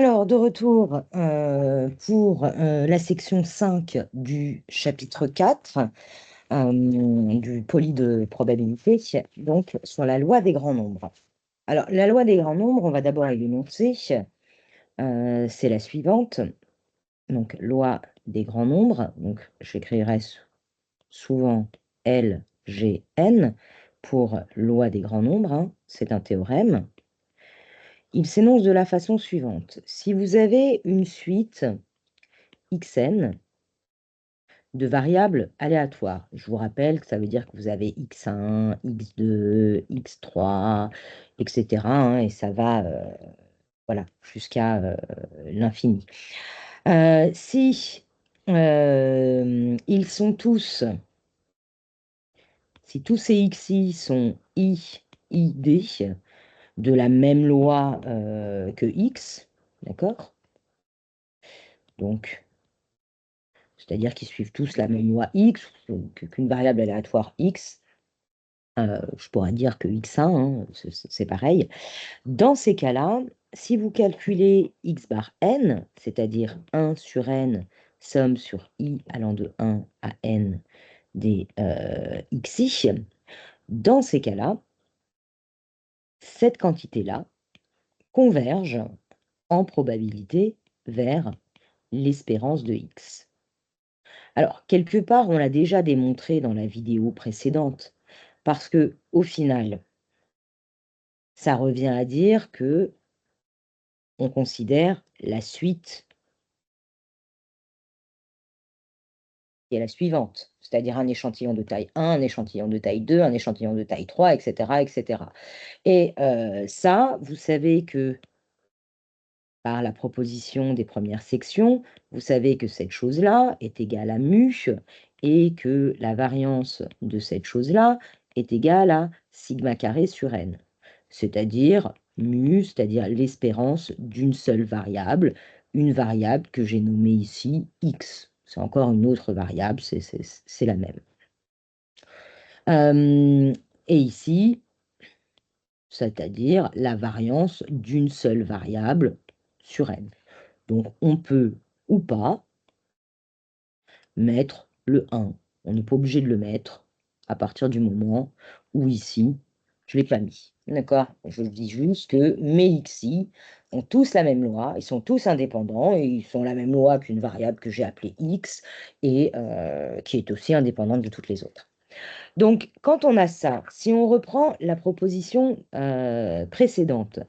Alors, de retour pour la section 5 du chapitre 4 du poli de probabilité, donc sur la loi des grands nombres. Alors, la loi des grands nombres, on va d'abord l'énoncer, c'est la suivante. Donc, loi des grands nombres, donc j'écrirai souvent LGN pour loi des grands nombres, hein, c'est un théorème. Il s'énonce de la façon suivante. Si vous avez une suite xn de variables aléatoires, je vous rappelle que ça veut dire que vous avez x1, x2, x3, etc. hein, et ça va voilà, jusqu'à l'infini. Si ils sont tous, si tous ces xi sont i, id, de la même loi que x, d'accord? Donc, c'est-à-dire qu'ils suivent tous la même loi x, qu'une variable aléatoire x, je pourrais dire que x1, hein, c'est pareil. Dans ces cas-là, si vous calculez x bar n, c'est-à-dire 1 sur n, somme sur i allant de 1 à n des xi, dans ces cas-là, cette quantité-là converge en probabilité vers l'espérance de x. Alors, quelque part, on l'a déjà démontré dans la vidéo précédente, parce que au final, ça revient à dire que on considère la suite qui est la suivante, c'est-à-dire un échantillon de taille 1, un échantillon de taille 2, un échantillon de taille 3, etc. etc. Et ça, vous savez que par la proposition des premières sections, vous savez que cette chose-là est égale à mu et que la variance de cette chose-là est égale à sigma carré sur n, c'est-à-dire mu, c'est-à-dire l'espérance d'une seule variable, une variable que j'ai nommée ici x. C'est encore une autre variable, c'est la même. Et ici, c'est-à-dire la variance d'une seule variable sur n. Donc, on peut ou pas mettre le 1. On n'est pas obligé de le mettre à partir du moment où ici, je ne l'ai pas mis. D'accord? Je dis juste que mes xi ont tous la même loi, ils sont tous indépendants, et ils sont la même loi qu'une variable que j'ai appelée x, et qui est aussi indépendante de toutes les autres. Donc, quand on a ça, si on reprend la proposition précédente,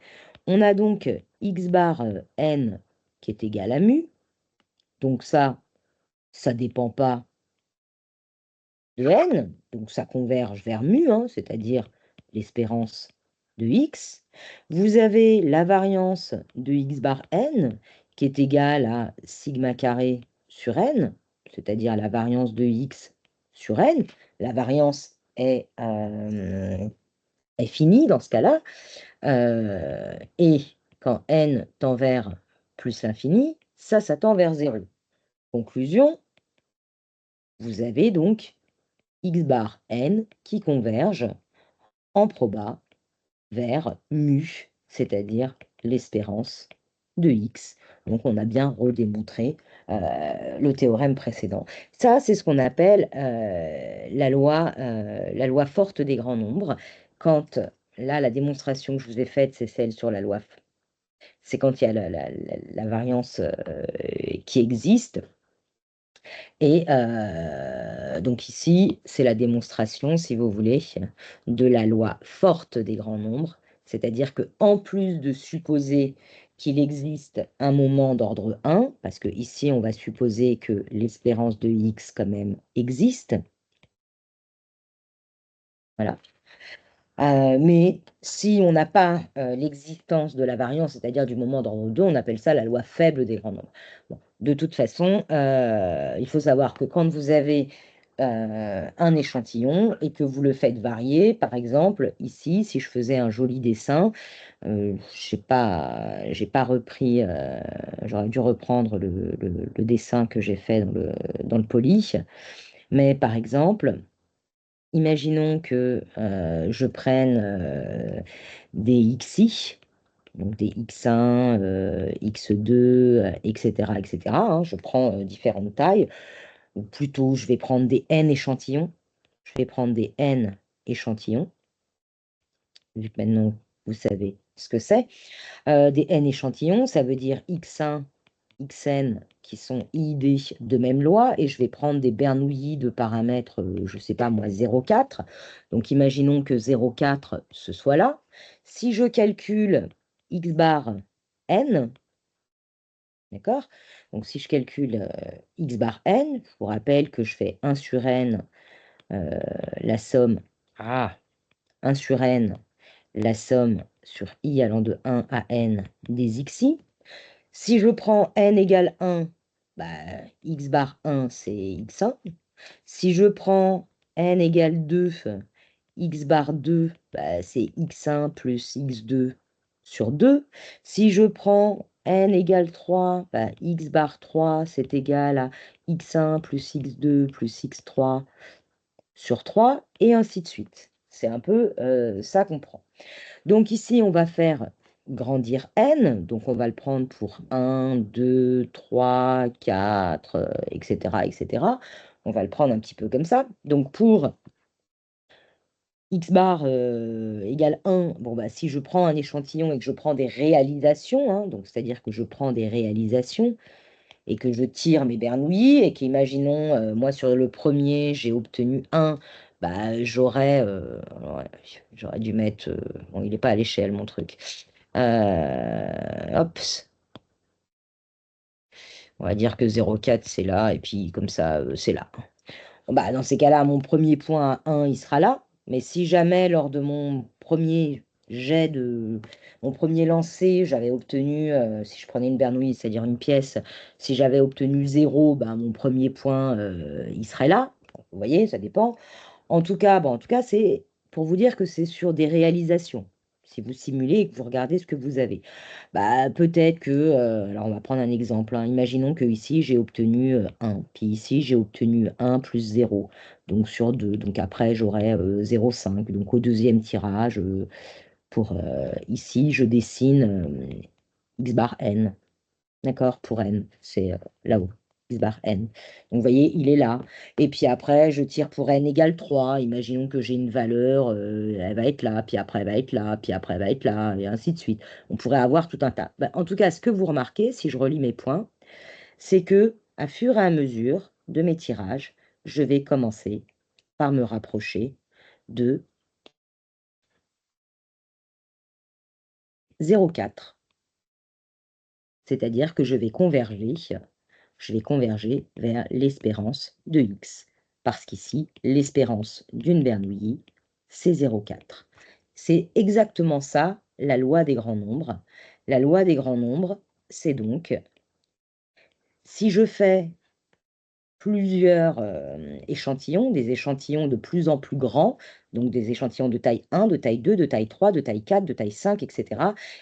on a donc x bar n qui est égal à mu. Donc ça ne dépend pas de n, donc ça converge vers mu, hein, c'est-à-dire l'espérance de x. Vous avez la variance de x bar n qui est égale à sigma carré sur n, c'est-à-dire la variance de x sur n. La variance est finie dans ce cas-là. Et quand n tend vers plus l'infini, ça tend vers 0. Conclusion, vous avez donc x bar n qui converge en proba vers mu, c'est-à-dire l'espérance de x. Donc, on a bien redémontré le théorème précédent. Ça, c'est ce qu'on appelle la loi forte des grands nombres. Quand, là, la démonstration que je vous ai faite, c'est celle sur la loi, c'est quand il y a la variance qui existe. Et donc ici, c'est la démonstration, si vous voulez, de la loi forte des grands nombres, c'est-à-dire que en plus de supposer qu'il existe un moment d'ordre 1, parce que ici, on va supposer que l'espérance de x quand même existe, voilà. Mais si on n'a pas l'existence de la variance, c'est-à-dire du moment d'ordre 2, on appelle ça la loi faible des grands nombres. Bon, de toute façon, il faut savoir que quand vous avez un échantillon et que vous le faites varier, par exemple, ici, si je faisais un joli dessin, je n'ai pas repris, j'aurais dû reprendre le dessin que j'ai fait dans le poli, mais par exemple, imaginons que je prenne des xi, donc des x1, x2, etc., etc. hein. Je prends différentes tailles, ou plutôt je vais prendre des n échantillons. Je vais prendre des n échantillons, vu que maintenant vous savez ce que c'est. Des n échantillons, ça veut dire x1, xn qui sont iid de même loi, et je vais prendre des Bernoulli de paramètres, je ne sais pas moi, 0,4. Donc imaginons que 0,4 ce soit là. Si je calcule x bar n, d'accord? Donc si je calcule x bar n, je vous rappelle que je fais 1 sur n, la somme, 1 sur n, la somme sur i allant de 1 à n des xi. Si je prends n égale 1, bah, x bar 1, c'est x1. Si je prends n égale 2, x bar 2, bah, c'est x1 plus x2 sur 2. Si je prends n égale 3, bah, x bar 3, c'est égal à x1 plus x2 plus x3 sur 3, et ainsi de suite. C'est un peu ça qu'on prend. Donc ici, on va faire grandir n, donc on va le prendre pour 1, 2, 3, 4, etc., etc. On va le prendre un petit peu comme ça. Donc pour x bar égale 1, bon, bah, si je prends un échantillon et que je prends des réalisations, hein, donc c'est-à-dire que je prends des réalisations et que je tire mes Bernoulli, et qu'imaginons, moi sur le premier, j'ai obtenu 1, bah, j'aurais dû mettre... bon, il n'est pas à l'échelle, mon truc. Hop, on va dire que 0,4 c'est là, et puis comme ça, c'est là. Bon, bah, dans ces cas-là, mon premier point à 1, il sera là. Mais si jamais, lors de mon premier jet mon premier lancer, j'avais obtenu, si je prenais une Bernoulli, c'est-à-dire une pièce, si j'avais obtenu 0, bah, mon premier point, il serait là. Vous voyez, ça dépend. En tout cas, c'est pour vous dire que c'est sur des réalisations. Si vous simulez et que vous regardez ce que vous avez. Bah, peut-être que, alors on va prendre un exemple, hein. Imaginons que ici j'ai obtenu 1, puis ici j'ai obtenu 1 plus 0, donc sur 2. Donc après j'aurai 0,5. Donc au deuxième tirage, pour ici, je dessine x bar n. D'accord? Pour n, c'est là-haut, x bar n. Donc, vous voyez, il est là. Et puis après, je tire pour n égale 3. Imaginons que j'ai une valeur, elle va être là, puis après, elle va être là, puis après, elle va être là, et ainsi de suite. On pourrait avoir tout un tas. Ben, en tout cas, ce que vous remarquez, si je relis mes points, c'est que, à fur et à mesure de mes tirages, je vais commencer par me rapprocher de 0,4. C'est-à-dire que je vais converger vers l'espérance de x. Parce qu'ici, l'espérance d'une Bernoulli, c'est 0,4. C'est exactement ça, la loi des grands nombres. La loi des grands nombres, c'est donc, si je fais plusieurs échantillons, des échantillons de plus en plus grands, donc des échantillons de taille 1, de taille 2, de taille 3, de taille 4, de taille 5, etc.,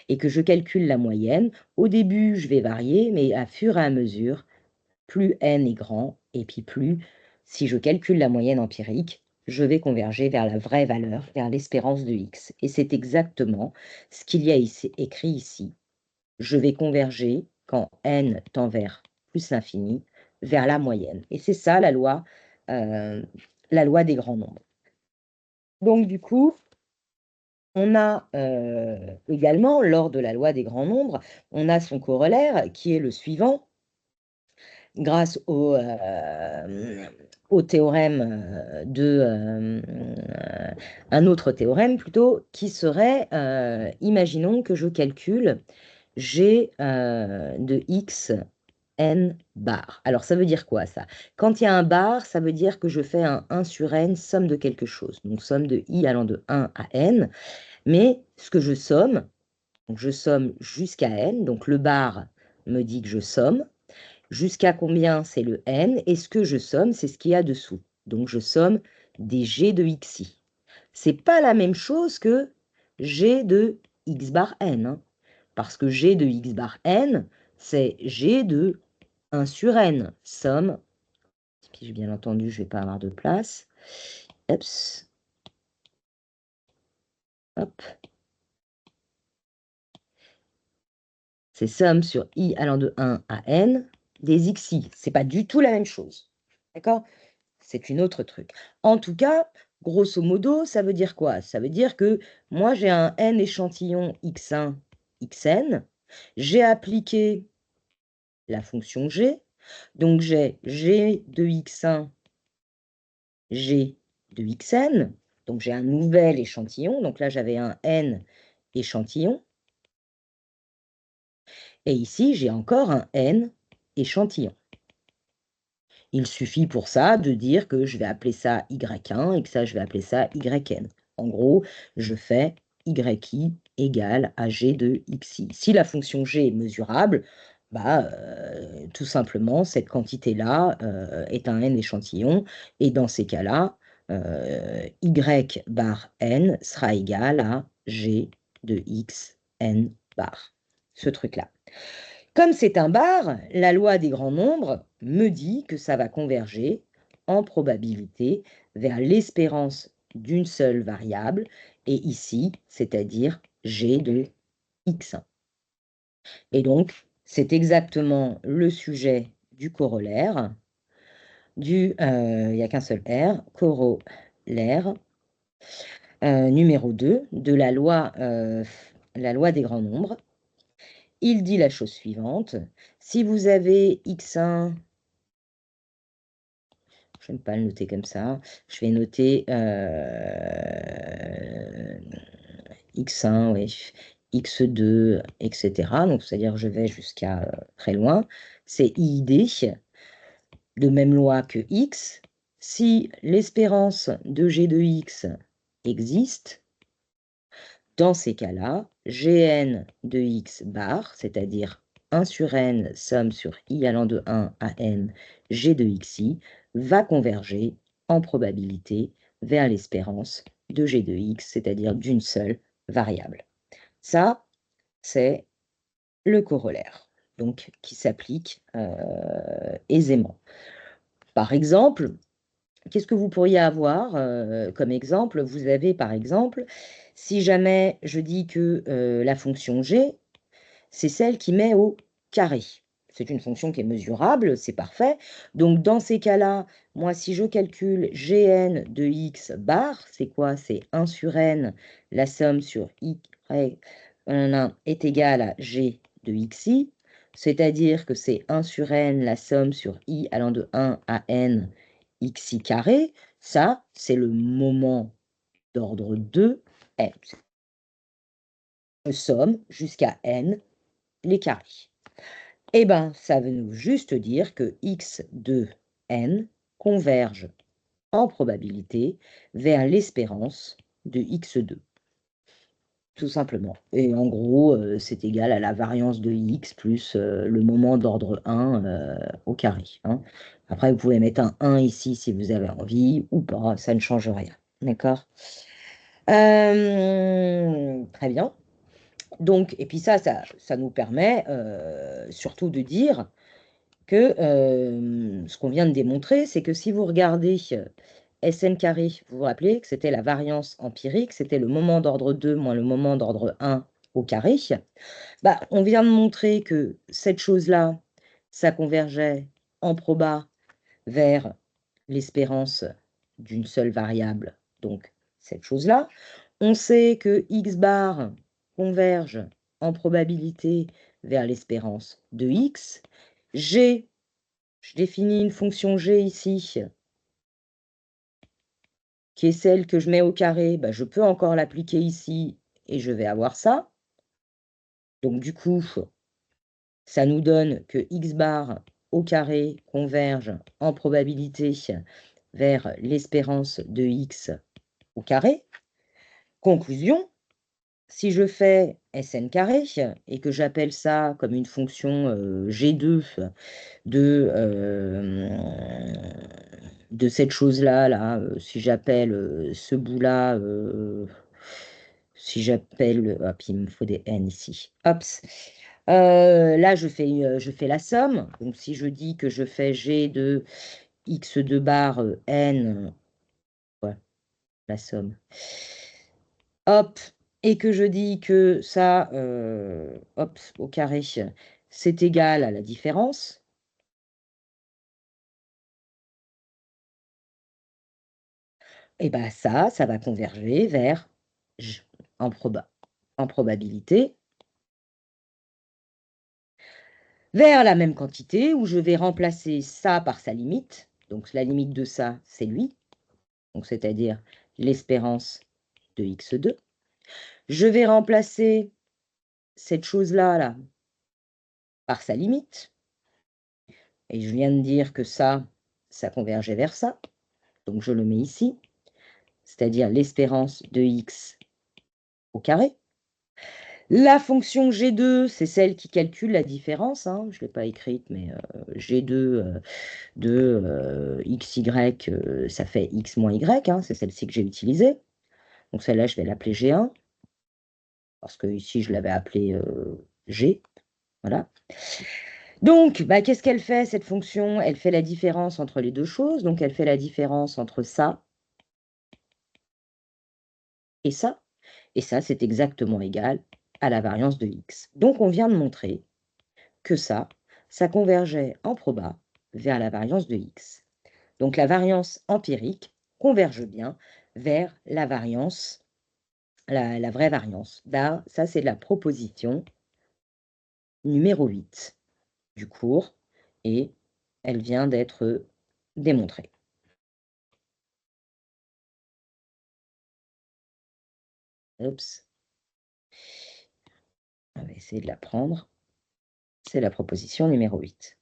et que je calcule la moyenne, au début, je vais varier, mais à fur et à mesure, plus n est grand, et puis plus, si je calcule la moyenne empirique, je vais converger vers la vraie valeur, vers l'espérance de x. Et c'est exactement ce qu'il y a ici, écrit ici. Je vais converger, quand n tend vers plus l'infini, vers la moyenne. Et c'est ça la loi des grands nombres. Donc du coup, on a également, lors de la loi des grands nombres, on a son corollaire qui est le suivant. Grâce au théorème un autre théorème plutôt, qui serait, imaginons que je calcule g de x n bar. Alors ça veut dire quoi ça? Quand il y a un bar, ça veut dire que je fais un 1 sur n, somme de quelque chose. Donc somme de i allant de 1 à n. Mais ce que je somme, donc je somme jusqu'à n, donc le bar me dit que je somme. Jusqu'à combien, c'est le n, et ce que je somme, c'est ce qu'il y a dessous. Donc, je somme des g de xi. C'est pas la même chose que g de x bar n, hein, parce que g de x bar n, c'est g de 1 sur n, somme, puis bien entendu, je ne vais pas avoir de place, Eps. Hop. c'est somme sur i allant de 1 à n des xi. Ce n'est pas du tout la même chose. D'accord? C'est une autre truc. En tout cas, grosso modo, ça veut dire quoi? Ça veut dire que moi, j'ai un n échantillon x1, xn. J'ai appliqué la fonction g. Donc, j'ai g de x1, g de xn. Donc, j'ai un nouvel échantillon. Donc là, j'avais un n échantillon. Et ici, j'ai encore un n échantillon. Il suffit pour ça de dire que je vais appeler ça y1 et que ça, je vais appeler ça yn. En gros, je fais yi égale à g de xi. Si la fonction g est mesurable, bah, tout simplement, cette quantité-là est un n échantillon. Et dans ces cas-là, y bar n sera égal à g de x n bar. Ce truc-là. Comme c'est un bar, la loi des grands nombres me dit que ça va converger en probabilité vers l'espérance d'une seule variable, et ici, c'est-à-dire g de x1. Et donc, c'est exactement le sujet du corollaire, il n'y a qu'un seul R, corollaire numéro 2 de la loi des grands nombres. Il dit la chose suivante, si vous avez x1, je ne vais pas le noter comme ça, je vais noter x1, oui, x2, etc. Donc, c'est-à-dire que je vais jusqu'à très loin. C'est IID, de même loi que x. Si l'espérance de g de x existe, dans ces cas-là, Gn de x bar, c'est-à-dire 1 sur n, somme sur i allant de 1 à n, g de xi, va converger en probabilité vers l'espérance de g de x, c'est-à-dire d'une seule variable. Ça, c'est le corollaire, donc qui s'applique aisément. Par exemple, qu'est-ce que vous pourriez avoir comme exemple? Vous avez par exemple, si jamais je dis que la fonction g, c'est celle qui met au carré. C'est une fonction qui est mesurable, c'est parfait. Donc dans ces cas-là, moi si je calcule gn de x bar, c'est quoi? C'est 1 sur n, la somme sur y est égale à g de xi, c'est-à-dire que c'est 1 sur n, la somme sur i allant de 1 à n, xi carré, ça, c'est le moment d'ordre 2, n. Je somme jusqu'à n les carrés. Eh bien, ça veut juste dire que x de n converge en probabilité vers l'espérance de x2. Tout simplement. Et en gros, c'est égal à la variance de x plus le moment d'ordre 1 au carré. Hein. Après, vous pouvez mettre un 1 ici si vous avez envie, ou pas, ça ne change rien. D'accord? Très bien. Donc, et puis ça nous permet surtout de dire que ce qu'on vient de démontrer, c'est que si vous regardez Sn carré, vous vous rappelez que c'était la variance empirique, c'était le moment d'ordre 2 moins le moment d'ordre 1 au carré. Bah, on vient de montrer que cette chose-là, ça convergeait en proba vers l'espérance d'une seule variable, donc cette chose-là. On sait que x bar converge en probabilité vers l'espérance de x. G, je définis une fonction g ici, qui est celle que je mets au carré, bah, je peux encore l'appliquer ici et je vais avoir ça. Donc du coup, ça nous donne que x bar au carré converge en probabilité vers l'espérance de x au carré. Conclusion, si je fais Sn carré et que j'appelle ça comme une fonction G2 de cette chose-là, là, si j'appelle ce bout-là, si j'appelle, hop, il me faut des n ici, hop, là je fais la somme, donc si je dis que je fais G de x2 bar n, ouais, la somme, hop, et que je dis que ça, hop, au carré, c'est égal à la différence, et bien ça va converger vers, j- en, en probabilité, vers la même quantité où je vais remplacer ça par sa limite. Donc la limite de ça, c'est lui, donc c'est-à-dire l'espérance de x2. Je vais remplacer cette chose-là là, par sa limite. Et je viens de dire que ça convergeait vers ça. Donc je le mets ici, c'est-à-dire l'espérance de x au carré. La fonction G2, c'est celle qui calcule la différence, hein. Je ne l'ai pas écrite, mais G2 de xy, ça fait x moins y, hein. C'est celle-ci que j'ai utilisée. Donc celle-là, je vais l'appeler G1, parce que ici, je l'avais appelée G. Voilà. Donc, bah, qu'est-ce qu'elle fait, cette fonction? Elle fait la différence entre les deux choses. Donc, elle fait la différence entre ça et ça. Et ça, c'est exactement égal à la variance de x. Donc, on vient de montrer que ça convergeait en proba vers la variance de x. Donc, la variance empirique converge bien vers la variance, la vraie variance. Là, ça, c'est la proposition numéro 8 du cours et elle vient d'être démontrée. Oups. On va essayer de la prendre. C'est la proposition numéro 8.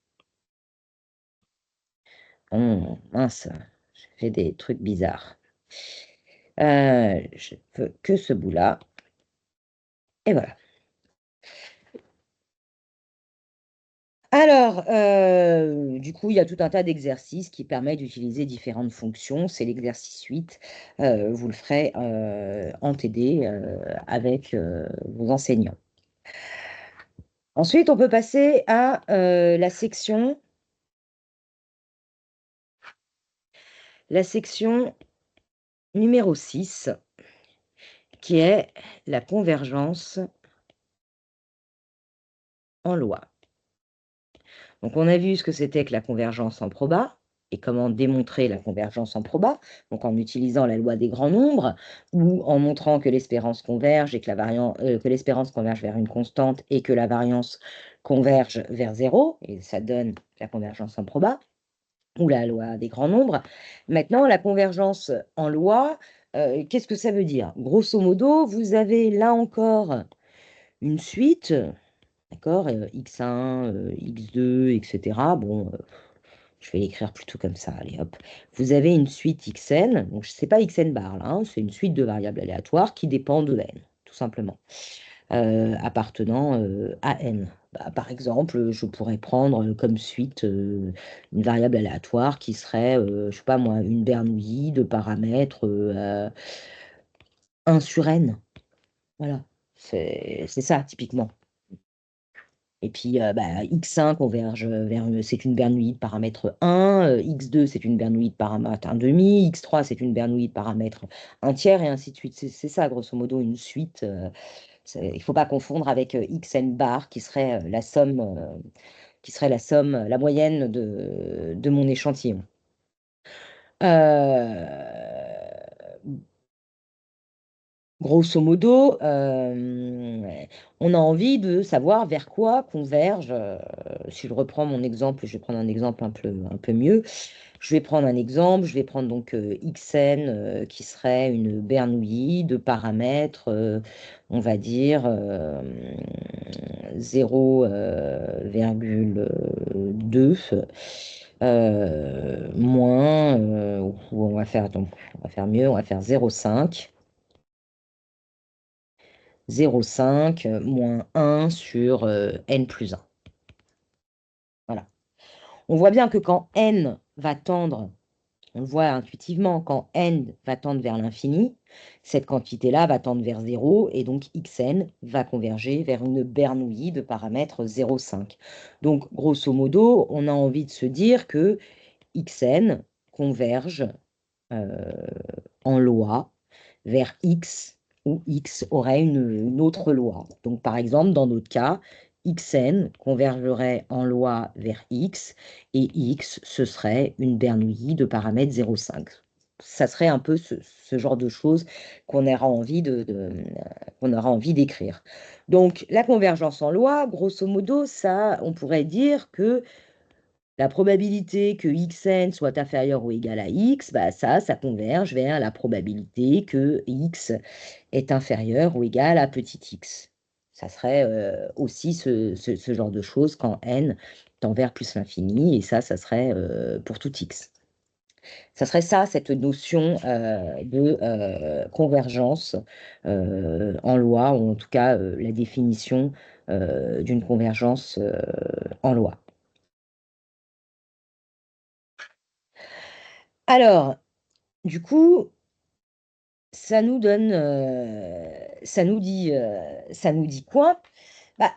Oh, mince, j'ai fait des trucs bizarres. Je veux que ce bout-là. Et voilà. Alors, du coup, il y a tout un tas d'exercices qui permettent d'utiliser différentes fonctions. C'est l'exercice 8. Vous le ferez en TD avec vos enseignants. Ensuite, on peut passer à la section numéro 6, qui est la convergence en loi. Donc, on a vu ce que c'était que la convergence en proba et comment démontrer la convergence en proba, donc en utilisant la loi des grands nombres ou en montrant que l'espérance converge et que l'espérance converge vers une constante et que la variance converge vers 0, et ça donne la convergence en proba ou la loi des grands nombres. Maintenant, la convergence en loi, qu'est-ce que ça veut dire? Grosso modo, vous avez là encore une suite, d'accord, x1, x2, etc. Bon, je vais l'écrire plutôt comme ça, allez hop. Vous avez une suite xn, donc ce n'est pas xn bar là, hein, c'est une suite de variables aléatoires qui dépend de n, tout simplement, appartenant à n. Bah, par exemple, je pourrais prendre comme suite une variable aléatoire qui serait, je ne sais pas moi, une bernoulli de paramètres 1 sur n. Voilà, c'est ça typiquement. Et puis, bah, x1 converge vers c'est une bernoulli de paramètre 1, x2 c'est une bernoulli de paramètre 1 demi, x3 c'est une bernoulli de paramètre 1 tiers, et ainsi de suite. C'est ça, grosso modo, une suite. Il ne faut pas confondre avec xn bar, qui serait la moyenne de mon échantillon. Grosso modo, on a envie de savoir vers quoi converge. Si je reprends mon exemple, je vais prendre un exemple un peu mieux. Je vais prendre un exemple, je vais prendre donc xn qui serait une bernoulli de paramètres, on va dire 0,2 moins, ou on va faire, donc, on va faire mieux, on va faire 0,5. 0,5 moins 1 sur n plus 1. Voilà. On voit bien que quand n va tendre, on le voit intuitivement, quand n va tendre vers l'infini, cette quantité-là va tendre vers 0, et donc xn va converger vers une bernoulli de paramètre 0,5. Donc, grosso modo, on a envie de se dire que xn converge en loi vers x où x aurait une autre loi. Donc, par exemple, dans notre cas, xn convergerait en loi vers x, et x, ce serait une Bernoulli de paramètre 0,5. Ça serait un peu ce genre de choses qu'on aura envie qu'on aura envie d'écrire. Donc, la convergence en loi, grosso modo, ça, on pourrait dire que la probabilité que xn soit inférieur ou égal à x, bah ça converge vers la probabilité que x est inférieur ou égal à petit x. Ça serait aussi ce genre de choses quand n tend vers plus l'infini, et ça serait pour tout x. Ça serait ça, cette notion de convergence en loi, ou en tout cas la définition d'une convergence en loi. Alors, du coup, ça nous donne, ça nous dit quoi? Bah,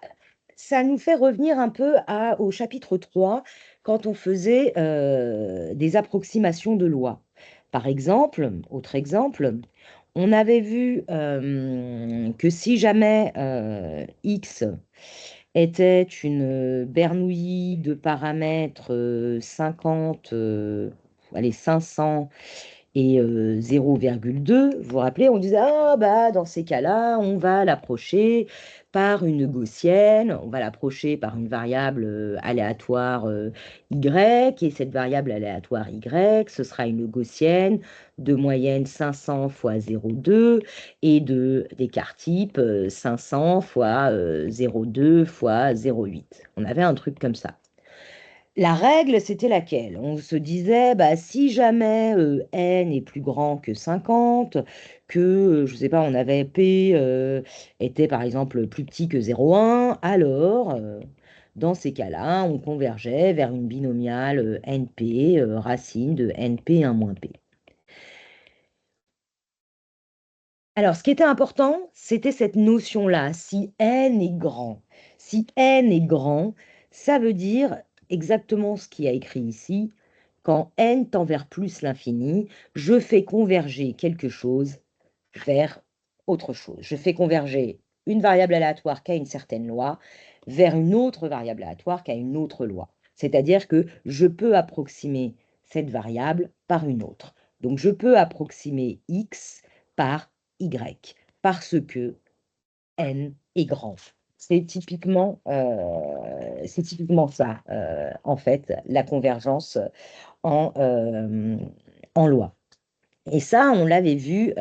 ça nous fait revenir un peu au chapitre 3 quand on faisait des approximations de lois. Par exemple, autre exemple, on avait vu que si jamais x était une Bernoulli de paramètres 50, allez, 500 et 0,2, vous vous rappelez, on disait, ah bah dans ces cas-là, on va l'approcher par une gaussienne, on va l'approcher par une variable aléatoire y, et cette variable aléatoire y, ce sera une gaussienne de moyenne 500 fois 0,2 et d'écart type 500 fois 0,2 fois 0,8. On avait un truc comme ça. La règle, c'était laquelle? On se disait, bah, si jamais n est plus grand que 50, que, je ne sais pas, on avait p était par exemple plus petit que 0,1, alors, dans ces cas-là, on convergeait vers une binomiale np, racine de np1 moins p. Alors, ce qui était important, c'était cette notion-là, si n est grand. Si n est grand, ça veut dire exactement ce qui a écrit ici. Quand n tend vers plus l'infini, je fais converger quelque chose vers autre chose. Je fais converger une variable aléatoire qui a une certaine loi vers une autre variable aléatoire qui a une autre loi. C'est-à-dire que je peux approximer cette variable par une autre. Donc, je peux approximer x par y, parce que n est grand. C'est typiquement ça, en fait, la convergence en loi. Et ça, on l'avait vu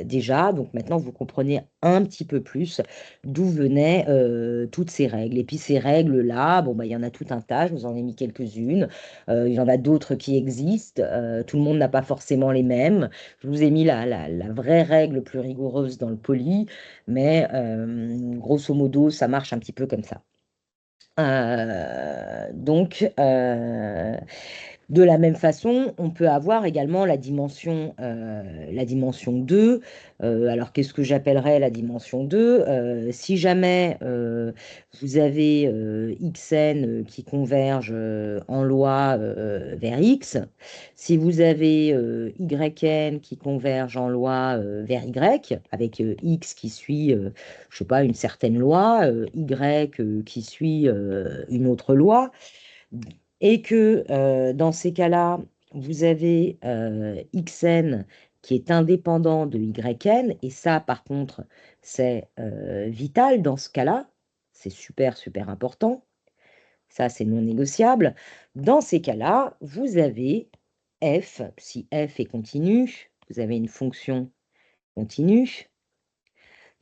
déjà, donc maintenant vous comprenez un petit peu plus d'où venaient toutes ces règles. Et puis ces règles-là, bon, bah, il y en a tout un tas, je vous en ai mis quelques-unes. Il y en a d'autres qui existent, tout le monde n'a pas forcément les mêmes. Je vous ai mis la vraie règle plus rigoureuse dans le poly, mais grosso modo, ça marche un petit peu comme ça. Donc, de la même façon, on peut avoir également la dimension 2. Alors, qu'est-ce que j'appellerais la dimension 2? Si jamais vous avez xn qui converge en loi vers x, si vous avez yn qui converge en loi vers y, avec x qui suit, je sais pas, une certaine loi, y qui suit une autre loi, et que dans ces cas-là, vous avez xn qui est indépendant de yn, et ça, par contre, c'est vital dans ce cas-là, c'est super, super important, ça, c'est non négociable. Dans ces cas-là, vous avez f, si f est continu, vous avez une fonction continue,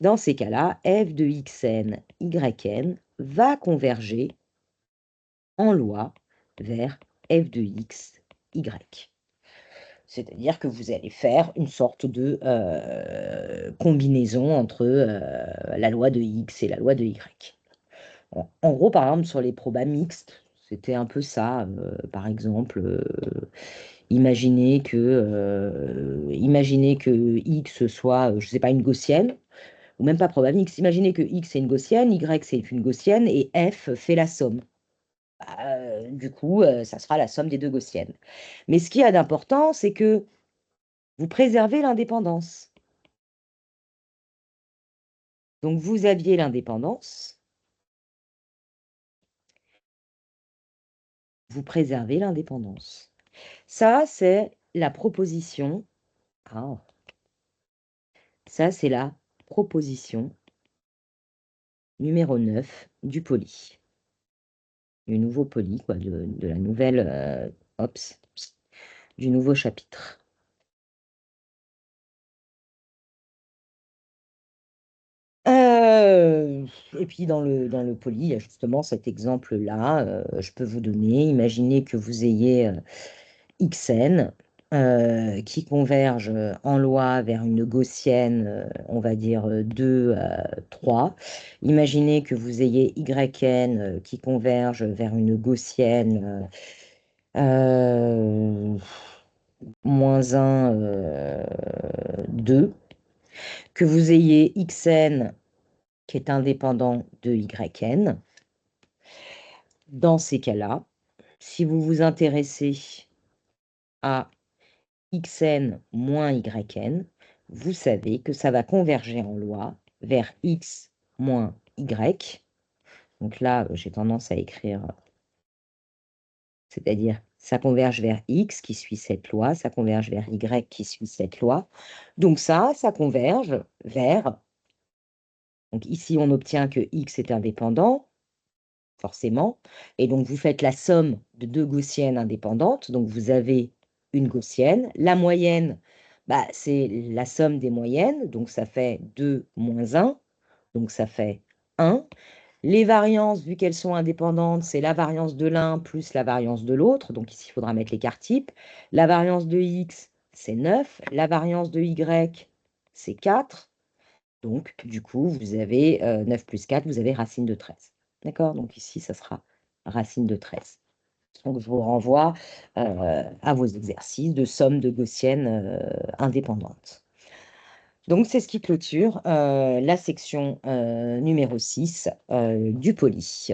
dans ces cas-là, f de xn, yn va converger en loi vers f de x, y. C'est-à-dire que vous allez faire une sorte de combinaison entre la loi de x et la loi de y. En gros, par exemple, sur les probas mixtes, c'était un peu ça. Par exemple, imaginez que x soit, je ne sais pas, une gaussienne, ou même pas probable mixte. Imaginez que x est une gaussienne, y c'est une gaussienne, et f fait la somme. Du coup, ça sera la somme des deux gaussiennes. Mais ce qu'il y a d'important, c'est que vous préservez l'indépendance. Donc, vous aviez l'indépendance, vous préservez l'indépendance. Ça, c'est la proposition. Ah, ça, c'est la proposition numéro 9 du poli. Du nouveau poli, quoi, de la nouvelle, du nouveau chapitre. Et puis dans le poli, il y a justement cet exemple-là. Je peux vous donner. Imaginez que vous ayez xn qui converge en loi vers une gaussienne, on va dire 2 à 3. Imaginez que vous ayez yn qui converge vers une gaussienne moins 1, 2. Que vous ayez xn qui est indépendant de yn. Dans ces cas-là, si vous vous intéressez à xn moins yn, vous savez que ça va converger en loi vers x moins y. Donc là, j'ai tendance à écrire, c'est-à-dire ça converge vers x qui suit cette loi, ça converge vers y qui suit cette loi. Donc ça converge vers... Donc ici, on obtient que x est indépendant, forcément. Et donc, vous faites la somme de deux gaussiennes indépendantes. Donc, vous avez une gaussienne. La moyenne, bah, c'est la somme des moyennes. Donc, ça fait 2 moins 1. Donc, ça fait 1. Les variances, vu qu'elles sont indépendantes, c'est la variance de l'un plus la variance de l'autre. Donc, ici, il faudra mettre l'écart type. La variance de x, c'est 9. La variance de y, c'est 4. Donc, du coup, vous avez 9 plus 4, vous avez racine de 13. D'accord? Donc ici, ça sera racine de 13. Donc, je vous renvoie à vos exercices de somme de gaussiennes indépendantes. Donc, c'est ce qui clôture la section numéro 6 du poli.